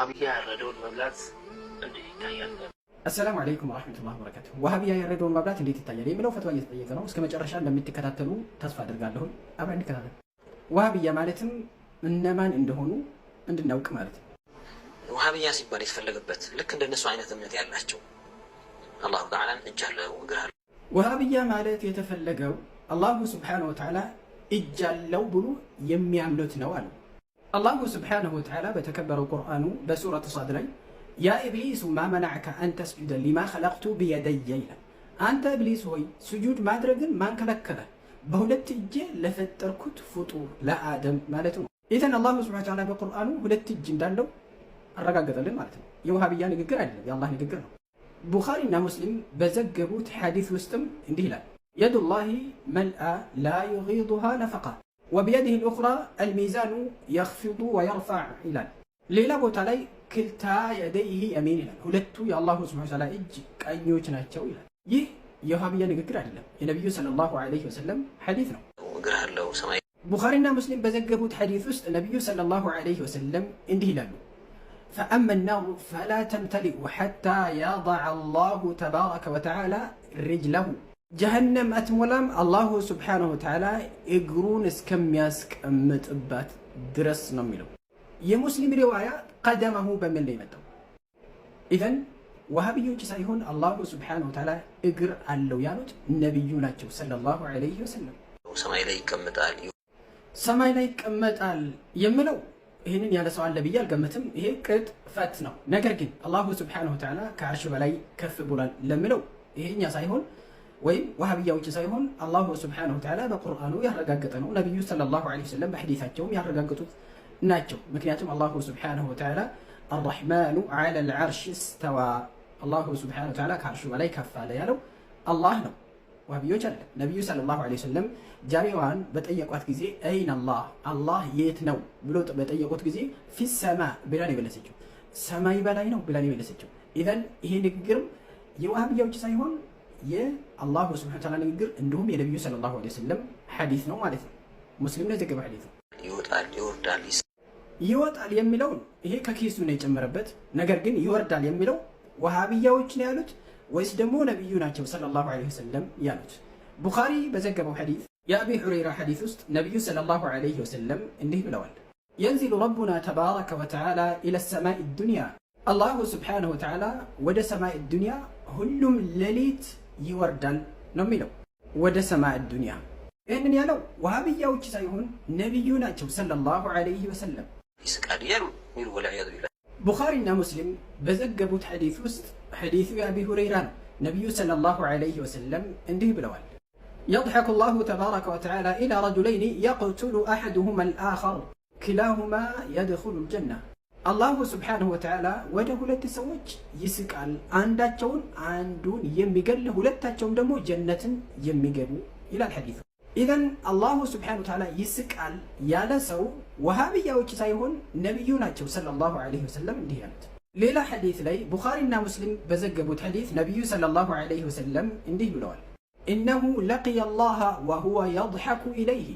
ወሃቢያ ያረደውን መብላት እንዴት ይታያል? አሰላሙ አለይኩም ወራህመቱላሂ ወበረካቱሁ። ወሃቢያ ያረደውን መብላት እንዴት ይታያል የሚለው ፈትዋ እየተጠየቀ ነው። እስከ መጨረሻ እንደምትከታተሉ ተስፋ አድርጋለሁ። አብረን እንከታተል። ወሃቢያ ማለትም እነማን እንደሆኑ እንድናውቅ ማለት ነው። ወሃቢያ ሲባል የተፈለገበት ልክ እንደነሱ አይነት እምነት ያላቸው አላሁ ተዓላን እጅ አለው እግር አለው። ወሃቢያ ማለት የተፈለገው አላሁ ሱብሓነሁ ወተዓላ እጅ አለው ብሎ የሚያምኑት ነው አሉ። አላሁ ሱብሓነሁ ወተዓላ በተከበረው ቁርአኑ በሱረቱ ሷድ ላይ ያ ኢብሊሱ ማ መናዕከ አን ተስጁደ ሊማ ኸለቅቱ ቢየደየ ይላል። አንተ ኢብሊስ ሆይ ስጁድ ማድረግን ማን ከለከለ? በሁለት እጄ ለፈጠርኩት ፍጡር ለአደም ማለት ነው። ኢዘን አላሁ ሱብሓነሁ ወተዓላ በቁርአኑ ሁለት እጅ እንዳለው አረጋገጠልን ማለት ነው። የወሃቢያ ንግግር አይደለም፣ የአላህ ንግግር ነው። ቡኻሪና ሙስሊም በዘገቡት ሐዲስ ውስጥም እንዲህ ይላል የዱላሂ መልአ ላ ዩጊዱሃ ነፈቃ ወቢየዲሂ ልኡኽራ አልሚዛኑ የኽፊዱ ወየርፈዕ ይላል። ሌላ ቦታ ላይ ክልታ የደይሂ የሚን ይላል። ሁለቱ የአላሁ ሱብሓነሁ ወተዓላ እጅ ቀኞች ናቸው ይላል። ይህ የወሃቢያ ንግግር አይደለም፣ የነቢዩ ሰለላሁ ዐለይሂ ወሰለም ሐዲስ ነው። እግር አለው ሰማይ። ቡኻሪና ሙስሊም በዘገቡት ሐዲስ ውስጥ ነቢዩ ሰለላሁ ዐለይሂ ወሰለም እንዲህ ይላሉ ፈአመ ናሩ ፈላ ተምተሊኡ ሐታ የضዕ አላሁ ተባረከ ወተዓላ ሪጅለሁ ጀሀነም አትሞላም አላሁ ሱብሓነሁ ወተዓላ እግሩን እስከሚያስቀምጥባት ድረስ ነው የሚለው። የሙስሊም ሪዋያ ቀደመሁ በሚል ነው የመጣው። ኢዘን ወሃቢዮች ሳይሆን አላሁ ሱብሓነሁ ወተዓላ እግር አለው ያሉት ነቢዩ ናቸው ሰለላሁ ዐለይሂ ወሰለም። ሰማይ ላይ ይቀመጣል። ሰማይ ላይ ይቀመጣል የምለው ይህንን ያለ ሰው አለ ብዬ አልገምትም። ይሄ ቅጥፈት ነው። ነገር ግን አላሁ ሱብሓነሁ ወተዓላ ከዓርሽ በላይ ከፍ ብሏል ለምለው ይሄኛ ሳይሆን ወይም ወሃቢያዎች ሳይሆን አላሁ ሱብሓነሁ ወተዓላ በቁርአኑ ያረጋገጠ ነው። ነቢዩ ሰለላሁ ዐለይሂ ወሰለም በሐዲሳቸውም ያረጋገጡት ናቸው። ምክንያቱም አላሁ ሱብሓነሁ ወተዓላ አርረሕማኑ ዐለል ዐርሽ እስተዋ፣ አላሁ ሱብሓነሁ ወተዓላ ከዓርሹ በላይ ከፍ አለ ያለው አላህ ነው፣ ወሃቢዮች አለ። ነቢዩ ሰለላሁ ዐለይሂ ወሰለም ጃሪዋን በጠየቋት ጊዜ አይን አላህ አላህ የት ነው ብሎ በጠየቁት ጊዜ ፊሰማ ብላ ነው የመለሰችው፣ ሰማይ በላይ ነው ብላ ነው የመለሰችው። ኢዘን ይሄ ንግግርም የወሃቢያዎች ሳይሆን የአላሁ ሱብሓነሁ ወተዓላ ንግግር እንዲሁም የነቢዩ ሰለላሁ ዐለይሂ ወሰለም ሐዲስ ነው ማለት ነው። ሙስሊም ነው የዘገበው ሐዲስ ነው። ይወጣል ይወርዳል። ይወጣል የሚለውን ይሄ ከኪሱ ነው የጨመረበት። ነገር ግን ይወርዳል የሚለው ወሃቢያዎች ነው ያሉት ወይስ ደግሞ ነቢዩ ናቸው ሰለላሁ ዐለይሂ ወሰለም ያሉት? ቡኻሪ በዘገበው ሐዲስ የአቢ ሁረይራ ሐዲስ ውስጥ ነቢዩ ሰለላሁ ዐለይሂ ወሰለም እንዲህ ብለዋል የንዚሉ ረቡና ተባረከ ወተዓላ ኢለ ሰማኢ ዱንያ፣ አላሁ ሱብሓነሁ ወተዓላ ወደ ሰማይ ዱንያ ሁሉም ሌሊት ይወርዳል ነው የሚለው። ወደ ሰማይ ዱንያ ይህንን ያለው ወሃቢያዎች ሳይሆን ነቢዩ ናቸው ሰለላሁ ዐለይሂ ወሰለም። ይስቃል እያሉ ሚሉ ወልዒያዙ ቢላህ። ቡኻሪና ሙስሊም በዘገቡት ሐዲስ ውስጥ ሐዲሱ የአቢ ሁረይራ ነው። ነቢዩ ሰለላሁ ዐለይሂ ወሰለም እንዲህ ብለዋል የضሐኩ ላሁ ተባረከ ወተዓላ ኢላ ረጁለይኒ የቅቱሉ አሐዱሁማ አልአኸር ክላሁማ የድኹሉ ልጀና። አላሁ ሱብሓነሁ ወተዓላ ወደ ሁለት ሰዎች ይስቃል፣ አንዳቸውን አንዱን የሚገል ሁለታቸውም ደግሞ ጀነትን የሚገቡ ይላል ሐዲሱ። ኢዘን አላሁ ሱብሓነሁ ወተዓላ ይስቃል ያለ ሰው ወሃቢያዎች ሳይሆን ነቢዩ ናቸው ሰለላሁ ዐለይሂ ወሰለም እንዲህ ያሉት። ሌላ ሐዲስ ላይ ቡኻሪና ሙስሊም በዘገቡት ሐዲስ ነቢዩ ሰለላሁ ዐለይሂ ወሰለም እንዲህ ብለዋል ኢነሁ ለቂየ አላህ ወሁወ የضሐኩ ኢለይህ፣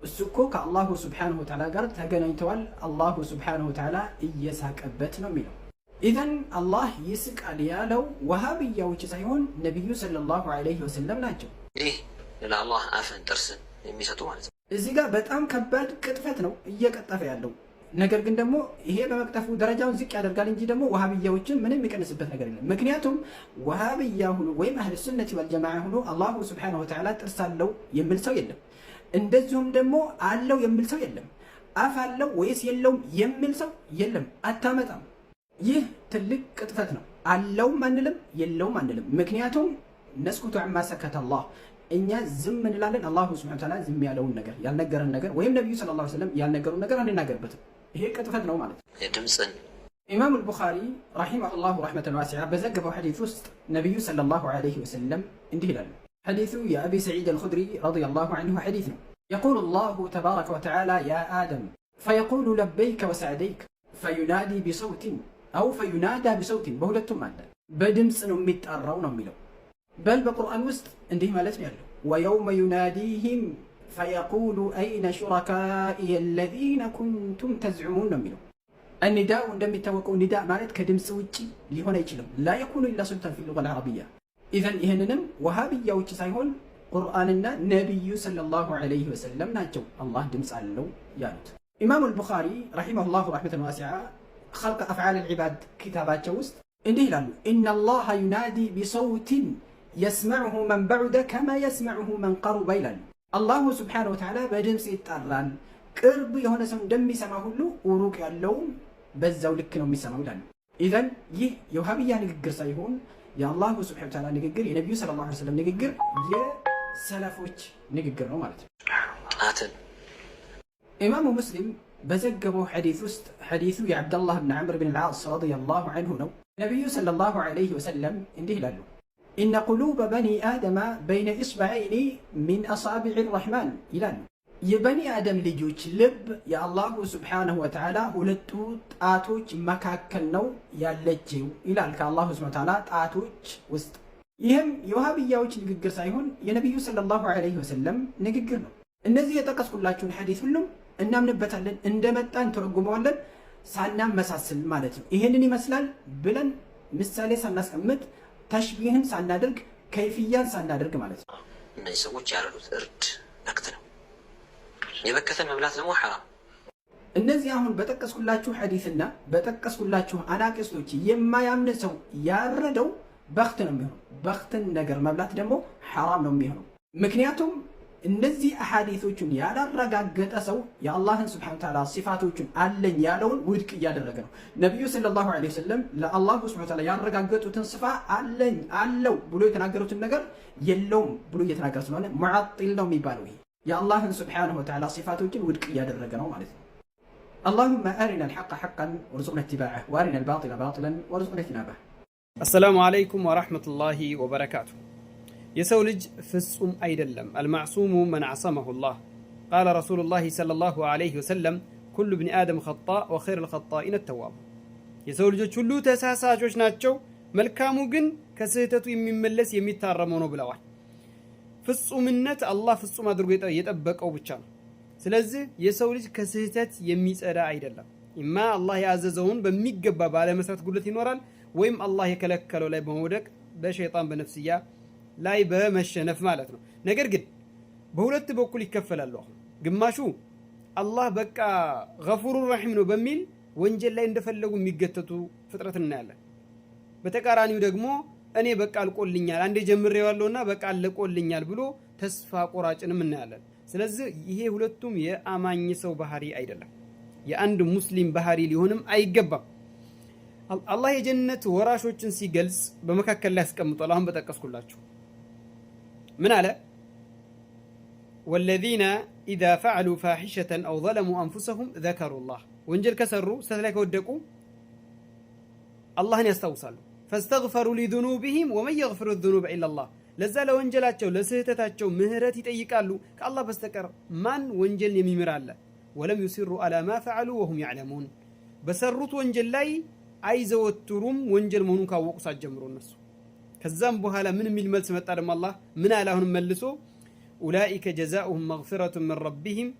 እሱ እኮ ከአላሁ ሱብሓነሁ ወተዓላ ጋር ተገናኝተዋል፣ አላሁ ሱብሓነሁ ወተዓላ እየሳቀበት ነው የሚለው። ኢዘን አላህ ይስቃል ያለው ወሃቢያዎች ሳይሆን ነቢዩ ሰለላሁ ዐለይሂ ወሰለም ናቸው። ይህ ለአላህ አፍን ጥርስን የሚሰጡ ማለት ነው። እዚህ ጋር በጣም ከባድ ቅጥፈት ነው እየቀጠፈ ያለው። ነገር ግን ደግሞ ይሄ በመቅጠፉ ደረጃውን ዝቅ ያደርጋል እንጂ ደግሞ ወሃቢያዎችን ምንም የሚቀንስበት ነገር የለም። ምክንያቱም ወሃቢያ ሁኖ ወይም አህለ ሱነቲ ወልጀማዓ ሁኖ አላሁ ሱብሓነሁ ወተዓላ ጥርስ አለው የሚል ሰው የለም። እንደዚሁም ደግሞ አለው የሚል ሰው የለም። አፍ አለው ወይስ የለውም የሚል ሰው የለም። አታመጣም። ይህ ትልቅ ቅጥፈት ነው። አለውም አንልም፣ የለውም አንልም። ምክንያቱም ነስኩቱ ዐማ ሰከተ አላህ፣ እኛ ዝም እንላለን። አላሁ ሱብሓነሁ ወተዓላ ዝም ያለውን ነገር ያልነገረን ነገር ወይም ነቢዩ ሰለላሁ ዐለይሂ ወሰለም ያልነገሩን ነገር አንናገርበትም። ይሄ ቅጥፈት ነው ማለት ነው። የድምፅን ኢማሙ አልቡኻሪ ረሒመሁላሁ ረሕመተን ዋሲዓ በዘገበው ሐዲስ ውስጥ ነቢዩ ሰለላሁ ዐለይሂ ወሰለም እንዲህ ይላሉ። ሐዲሱ የአቢ ሰዒድ አልኹድሪ ረዲየላሁ ዐንሁ ሐዲስ ነው። የቁሉ አላሁ ተባረከ ወተዓላ ያ አደም ፈየቁሉ ለበይከ ወሰዕደይክ ፈዩናዲ ቢሰውቲን አው ፈዩናዳ ቢሰውቲን፣ በሁለቱም አለ በድምፅ ነው የሚጠራው ነው የሚለው። በል በቁርአን ውስጥ እንዲህ ማለት ነው ያለው ወየውመ ዩናዲህም ፈየቁሉ አይነ ሹረካኢየ አለዚነ ኩንቱም ተዝዑሙን ነው የሚለው። النداء እንደሚታወቀው ኒዳእ ማለት ከድምጽ ውጪ ሊሆን አይችልም። لا يكون الا صوتا في اللغه العربيه اذا ይሄንንም ወሃቢያዎች ሳይሆን ቁርአንና ነብዩ ሰለላሁ ዐለይሂ ወሰለም ናቸው አላህ ድምጽ አለው ያሉት። ኢማሙ አልቡኻሪ ረሂመሁላሁ ረህመተን ዋሲዓ خلق افعال العباد كتاباቸው ውስጥ እንዲህ ይላሉ ان الله ينادي بصوت يسمعه من بعد كما يسمعه من قرب ይላሉ። አላሁ ሱብሓነሁ ወተዓላ በድምጽ ይጣራል ቅርብ የሆነ ሰው እንደሚሰማ ሁሉ ሩቅ ያለው በዛው ልክ ነው የሚሰማው ይላሉ። ኢዘን ይህ የውሃብያ ንግግር ሳይሆን የአላሁ ሱብሓነሁ ወተዓላ ንግግር፣ የነቢዩ ሰለላሁ ዐለይሂ ወሰለም ንግግር፣ የሰለፎች ንግግር ነው ማለት ነው። ኢማሙ ሙስሊም በዘገበው ሐዲስ ውስጥ ሐዲሱ የዐብደላህ ብን ዐምር ብን አልዓስ ረዲየላሁ ዐንሁ ነው። ነቢዩ ሰለላሁ ዐለይሂ ወሰለም እንዲህ ይላሉ ኢነ ቁሉበ በኒ አደመ በይነ ኢስበዐይኒ ሚን አሳቢዕ ረሕማን ይላሉ። የበኒ አደም ልጆች ልብ የአላሁ ሱብሓነሁ ወተዓላ ሁለቱ ጣቶች መካከል ነው ያለችው ይላል፣ ከአላሁ ሱብሓነሁ ወተዓላ ጣቶች ውስጥ። ይህም የውሃብያዎች ንግግር ሳይሆን የነቢዩ ሰለላሁ ዐለይሂ ወሰለም ንግግር ነው። እነዚህ የጠቀስኩላችሁን ሐዲስ ሁሉም እናምንበታለን፣ እንደመጣን ተረጉመዋለን፣ ሳናመሳስል ማለት ነው። ይሄንን ይመስላል ብለን ምሳሌ ሳናስቀምጥ ተሽቢህን ሳናደርግ ከይፍያን ሳናደርግ ማለት ነው። እነዚህ ሰዎች ያረዱት እርድ ነክት ነው። የበከተን መብላት ደግሞ ሐራም። እነዚህ አሁን በጠቀስኩላችሁ ሐዲስና በጠቀስኩላችሁ አናቅስቶች የማያምን ሰው ያረደው በክት ነው የሚሆነው። በክትን ነገር መብላት ደግሞ ሐራም ነው የሚሆነው። ምክንያቱም እነዚህ አሐዲሶቹን ያላረጋገጠ ሰው የአላህን ሱብሓነሁ ወተዓላ ሲፋቶቹን አለኝ ያለውን ውድቅ እያደረገ ነው። ነቢዩ ሰለላሁ ዐለይሂ ወሰለም ለአላሁ ሱብሓነሁ ወተዓላ ያረጋገጡትን ሲፋ አለኝ አለው ብሎ የተናገሩትን ነገር የለውም ብሎ እየተናገረ ስለሆነ ሙዐጢል ነው የሚባለው። ይሄ የአላህን ሱብሓነሁ ወተዓላ ሲፋቶችን ውድቅ እያደረገ ነው ማለት ነው። اللهم أرنا الحق حقا وارزقنا اتباعه وأرنا الباطل باطلا وارزقنا اجتنابه. السلام عليكم ورحمة الله وبركاته. የሰው ልጅ ፍጹም አይደለም። አልማዕሱሙ መን ዐሰመሁ ላህ ቃለ ረሱሉላሂ ሰለላሁ ዐለይሂ ወሰለም ኩሉ ብኒ አደም ኸጣእ ወኸይሩል ኸጣኢነ ተዋብ። የሰው ልጆች ሁሉ ተሳሳቾች ናቸው፣ መልካሙ ግን ከስህተቱ የሚመለስ የሚታረመው ነው ብለዋል። ፍጹምነት አላህ ፍጹም አድርጎ የጠበቀው ብቻ ነው። ስለዚህ የሰው ልጅ ከስህተት የሚጸዳ አይደለም። ኢማ አላህ ያዘዘውን በሚገባ ባለመስራት ጉድለት ይኖራል፣ ወይም አላህ የከለከለው ላይ በመውደቅ በሸይጣን በነፍስያ ላይ በመሸነፍ ማለት ነው። ነገር ግን በሁለት በኩል ይከፈላሉ። አሁን ግማሹ አላህ በቃ ገፉሩ ረሒም ነው በሚል ወንጀል ላይ እንደፈለጉ የሚገተቱ ፍጥረት እናያለን። በተቃራኒው ደግሞ እኔ በቃ አልቆልኛል አንዴ ጀምሬዋለሁና በቃ አልቆልኛል ብሎ ተስፋ ቆራጭንም እናያለን። ስለዚህ ይሄ ሁለቱም የአማኝ ሰው ባህሪ አይደለም፣ የአንድ ሙስሊም ባህሪ ሊሆንም አይገባም። አላህ የጀነት ወራሾችን ሲገልጽ በመካከል ላይ ያስቀምጧል። አሁን በጠቀስኩላችሁ ምን አለ? ወለዚነ ኢዛ ፈዐሉ ፋሒሸተን አው ዘለሙ አንፉሰሁም ዘከሩላህ። ወንጀል ከሰሩ ስህተት ላይ ከወደቁ አላህን ያስታውሳሉ። ፈስተግፈሩ ሊዙኑቢሂም ወመን የግፊሩ ዙኑበ ኢለላህ። ለዛ ለወንጀላቸው ለስህተታቸው ምህረት ይጠይቃሉ፣ ከአላህ በስተቀር ማን ወንጀልን የሚምር አለ? ወለም ዩሲሩ ዐላ ማ ፈዐሉ ወሁም ያዕለሙን። በሰሩት ወንጀል ላይ አይዘወትሩም፣ ወንጀል መሆኑን ካወቁ ሰዓት ጀምሮ እነሱ። ከዛም በኋላ ምን የሚል መልስ መጣ ደግሞ አላህ ምን አለ? አሁንም መልሶ ኡላኢከ ጀዛኡሁም መግፊረቱን ሚን ረቢሂም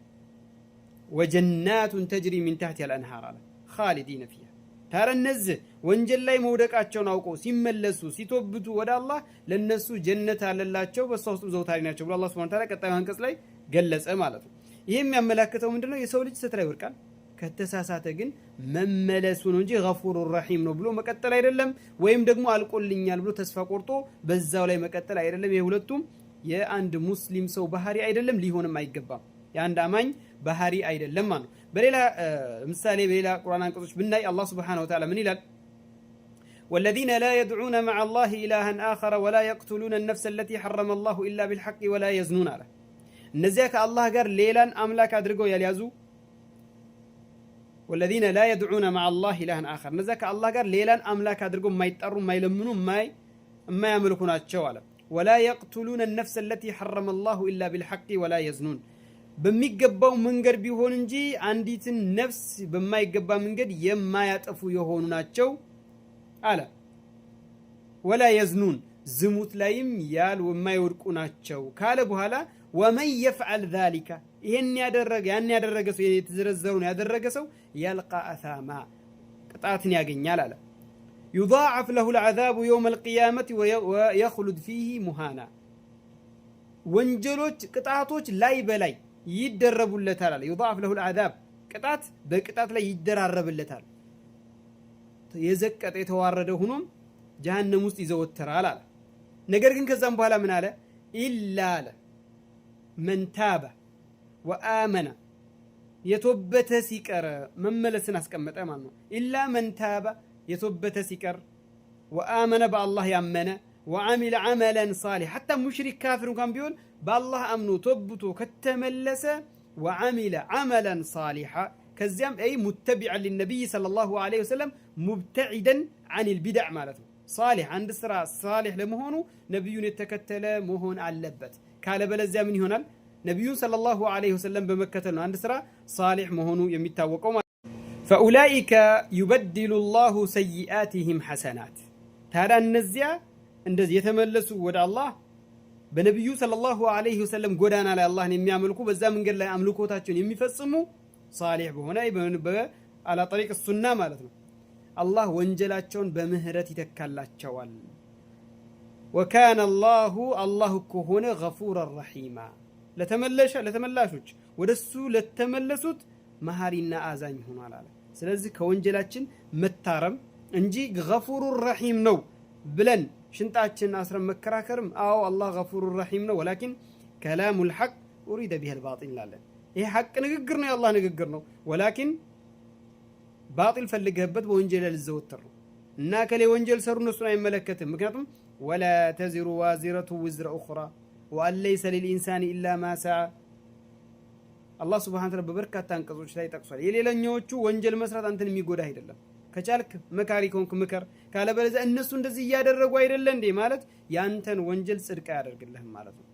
ወጀናቱን ተጅሪ ሚን ተሕቲሃ አልአንሃር አለ ኻሊዲነ ፊሃ። ታዲያ እነዚህ ወንጀል ላይ መውደቃቸውን አውቀው ሲመለሱ ሲቶብቱ ወደ አላህ ለነሱ ጀነት አለላቸው፣ በሷ ውስጥ ዘውታሪ ናቸው ብሎ አላህ ሱብሓነሁ ወተዓላ ቀጣዩ አንቀጽ ላይ ገለጸ ማለት ነው። ይሄ የሚያመላክተው ምንድነው? የሰው ልጅ ስህተት ላይ ይወድቃል፣ ከተሳሳተ ግን መመለሱ ነው እንጂ ገፉሩ ረሒም ነው ብሎ መቀጠል አይደለም። ወይም ደግሞ አልቆልኛል ብሎ ተስፋ ቆርጦ በዛው ላይ መቀጠል አይደለም። ይሄ ሁለቱም የአንድ ሙስሊም ሰው ባህሪ አይደለም፣ ሊሆንም አይገባም። የአንድ አማኝ ባህሪ አይደለም ማለት ነው። በሌላ ምሳሌ በሌላ ቁርአን አንቀጾች ብናይ አላህ ሱብሓነሁ ወተዓላ ምን ይላል? ወለዚነ ላ የድዑነ መዐ አላህ ኢላሃን አኸረ ወላ የቅቱሉነ ነፍሰ አለቲ ሐረመ አላሁ ኢላ ቢልሐቅ ወላ የዝኑን አለ። እነዚያ ከአላህ ጋር ሌላን አምላክ አድርገው ያልያዙ ወለዚነ ላ የድዑነ መዐ አላህ ኢላሃን አኸር፣ እነዚያ ከአላህ ጋር ሌላን አምላክ አድርገው የማይጠሩ የማይለምኑ የማያመልኩ ናቸው አለ። ወላ የቅቱሉነ ነፍሰ አለቲ ሐረመ አላሁ ኢላ ቢልሐቅ ወላ የዝኑን፣ በሚገባው መንገድ ቢሆን እንጂ አንዲትን ነፍስ በማይገባ መንገድ የማያጠፉ የሆኑ ናቸው አለ። ወላ የዝኑን፣ ዝሙት ላይም የማይወድቁ ናቸው ካለ በኋላ ወመን የፍዐል ዛሊከ፣ ይሄን ያደረገ ያን ያደረገ ሰው የተዘረዘሩን ያደረገ ሰው የልቃ አሳማ፣ ቅጣትን ያገኛል አለ። ዩضاعፍ ለሁ العذاب يوم القيامة ويخلد فيه مهانا ወንጀሎች ቅጣቶች ላይ በላይ ይደረቡለታል አለ። ዩضاعፍ ለሁ العذاب ቅጣት በቅጣት ላይ ይደራረብለታል። የዘቀጠ የተዋረደ ሆኖም ጀሃነም ውስጥ ይዘወተራል አለ። ነገር ግን ከዛም በኋላ ምን አለ? ኢላ አለ መን ታበ ወአመነ የተወበተ ሲቀር መመለስን አስቀመጠ ማለት ነው። ኢላ መን ታበ የተወበተ ሲቀር ወአመነ በአላህ ያመነ ወዓሚለ ዐመለን ሷሊህ ሐታ ሙሽሪክ ካፊር እንኳን ቢሆን በአላህ አምኖ ተወብቶ ከተመለሰ ወዓሚለ ዐመለን ሷሊሃ ከዚያም አይ ሙተቢዐን ሊነቢይ ሰለላሁ ዐለይሂ ወሰለም ሙብተዒደን ዐኒል ቢድዕ ማለት ነው። ሷሊህ አንድ ስራ ሷሊህ ለመሆኑ ነብዩን የተከተለ መሆን አለበት። ካለበለዚያ ምን ይሆናል? ነብዩን ሰለላሁ ዐለይሂ ወሰለም በመከተል ነው አንድ ስራ ሷሊህ መሆኑ የሚታወቀው። ፈኡላኢከ ዩበድሉ ላሁ ሰይአቲሂም ሐሰናት። ታዲያ እነዚያ እንደዚህ የተመለሱ ወደ አላህ በነብዩ ሰለላሁ ዐለይሂ ወሰለም ጎዳና ላይ አላህን የሚያመልኩ በዛ መንገድ ላይ አምልኮታቸውን የሚፈጽሙ ሷሊህ በሆነ አላ ጠሪቅ ሱና ማለት ነው አላህ ወንጀላቸውን በምህረት ይተካላቸዋል። ወካነ አላሁ ከሆነ ገፉረ ረሒማ ለተመላሾች ወደሱ ለተመለሱት መሐሪና አዛኝ ሆኗል አለ። ስለዚህ ከወንጀላችን መታረም እንጂ ገፉሩ ረሒም ነው ብለን ሽንጣችን አስረን መከራከርም አዎ አላህ ገፉሩ ረሒም ነው፣ ወላኪን ከላሙል ሐቅ ኡሪደ ቢሂል ባጢል እንላለን። ይሄ ሐቅ ንግግር ነው፣ የአላህ ንግግር ነው፣ ወላኪን ባጢል ፈልገህበት በወንጀል ልዘወትር ነው እና ከሌ ወንጀል ሰሩ እነሱን አይመለከትም። ምክንያቱም ወላ ተዚሩ ዋዚረቱ ውዝረ ኡኽራ ወአን ለይሰ ሊልኢንሳኒ ኢላ ማ ሰዓ አላህ ሱብሓነሁ ወተዓላ በበርካታ አንቀጾች ላይ ጠቅሷል። የሌላኛዎቹ ወንጀል መስራት አንተን የሚጎዳ አይደለም። ከቻልክ መካሪ ከሆንክ ምከር፣ ካለበለዚያ እነሱ እንደዚህ እያደረጉ አይደለ እንዴ ማለት ያንተን ወንጀል ጽድቅ አያደርግልህም ማለት ነው።